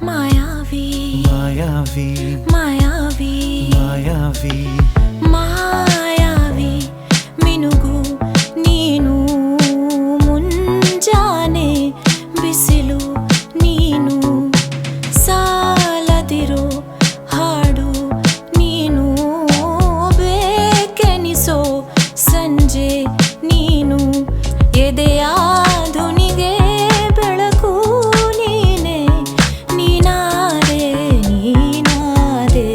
ಮಾಯಾವಿ ಮಾಯಾವಿ ಮಾಯಾವಿ ಮಾಯಾವಿ ಮಾಯಾವಿ ಮಿನುಗು ನೀನು ಮುಂಜಾನೆ ಬಿಸಿಲು ನೀನು ಸಾಲದಿರೋ ಹಾಡು ನೀನು ಬೇಕೆನಿಸೋ ಸಂಜೆ ನೀನು ಎದೆಯ ಧ್ವನಿಗೆ ಬೆಳಕು ನೀನೆ ನೀನಾದೆ ನೀನಾದೆ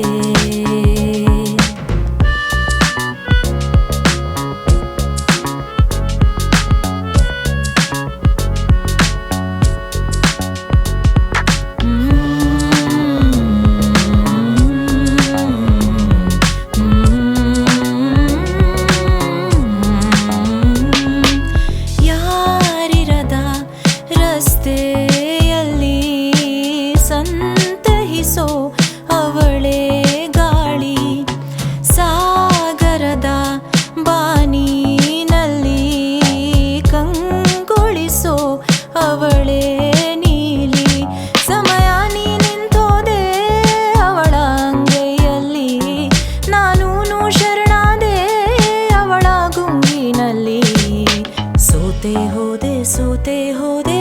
ಯಾರಿರದ ರಸ್ತೆಯಲ್ಲಿ ಸಂತಹಿಸೋ ಅವಳೇ ಗಾಳಿ ಸಾಗರದ ಬಾನಿನಲ್ಲಿ ಕಂಗೊಳಿಸೋ ಅವಳೇ ನೀಲಿ ಸಮಯ ನೀ ನಿಂತೋದೆ ಅವಳ ಅಂಗೈಯಲ್ಲಿ ನಾನೂ ಶರಣಾದೆ ಅವಳ ಗುಂಗಿನಲ್ಲಿ ಸೋತೆ ಹೋದೆ ಸೋತೆ ಹೋದೆ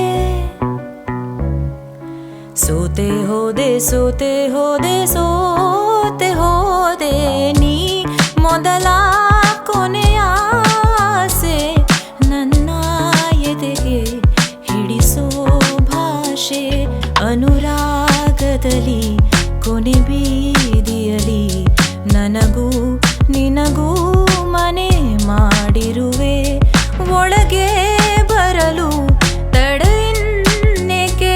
ಸೋತೆ ಹೋದೆ ಸೋತೆ ಹೋದೆ ಸೋತೆ ಹೋದೆ ನೀ ಮೊದಲ ಕೊನೆಯ ಆಸೆ ನನ್ನ ಎದೆಗೆ ಹಿಡಿಸೋ ಭಾಷೆ ಅನುರಾಗದಲ್ಲಿ ಕೊನೆ ಬೀದಿಯಲಿ ನನಗೂ ನಿನಗೂ ಮನೆ ಮಾಡಿರುವೆ ಒಳಗೆ ಬರಲು ತಡೆಯನ್ನೇಕೆ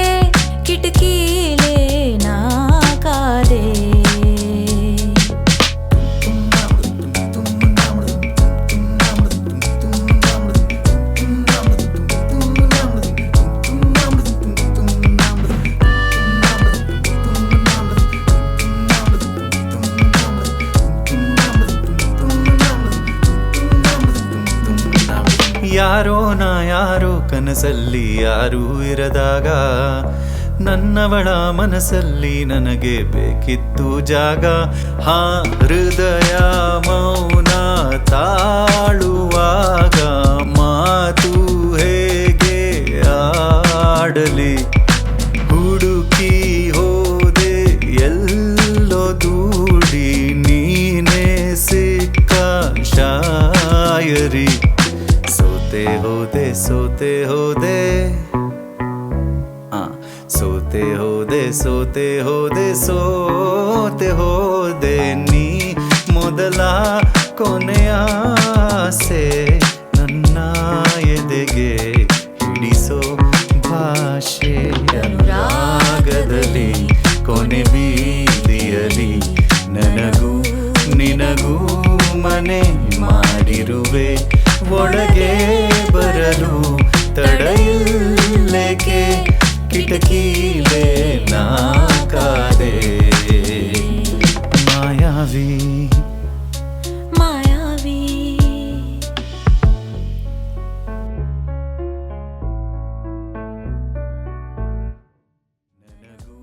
ಕಿಟಕಿಲೇ ನಾ ಕಾದೆ ಯಾರೋ ನಾ ಯಾರೋ ಕನಸಲ್ಲಿ ಯಾರೂ ಇರದಾಗ ನನ್ನವಳ ಮನಸ್ಸಲ್ಲಿ ನನಗೆ ಬೇಕಿತ್ತು ಜಾಗ ಹಾ ಹೃದಯ ಮೌನ ತಾಳುವಾಗ ಮಾತು ಹೇಗೆ ಆಡಲಿ ಹುಡುಕಿ ಹೋದೆ ಎಲ್ಲೋ ದೂಡಿ ನೀನೇ ಸಿಕ್ಕ ಶಾಯರಿ ಸೋತೆ ಹೋದೆ ಸೋತೆ ಹೋದೆ ಸೋತೆ ಹೋದೆ ಸೋತೆ ಹೋದೆ ಸೋತೆ ಹೋದೆ ನೀ ಮೊದಲ ಕೊನೆಯ ಆಸೆ ನನ್ನ ಎದೆಗೆ ಹಿಡಿಸೋ ಭಾಷೆ ಅನುರಾಗದಲ್ಲಿ ಕೊನೆ ಬೀದಿಯಲಿ ನನಗೂ ನಿನಗೂ ಮನೆ ಮಾಡಿರುವೆ ಒಳಗೆ ಬರಲು ತಡೆಯಿಲ್ಲೇಕೆ ಕಿಟಕಿಲೇ ನಾ ಕಾದೆ ಮಾಯಾವಿ ಮಾಯಾವಿ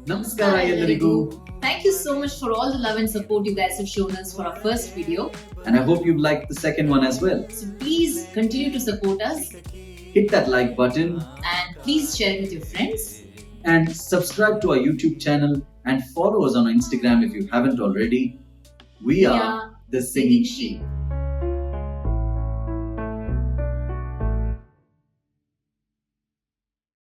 ನಮಸ್ಕಾರ ಎಲ್ಲರಿಗೂ. Thank you so much for all the love and support you guys have shown us for our first video. And I hope you liked the second one as well. So please continue to support us Hit that like button and please share it with your friends. and subscribe to our YouTube channel and follow us on Instagram if you haven't already. We are the Singing Sheep.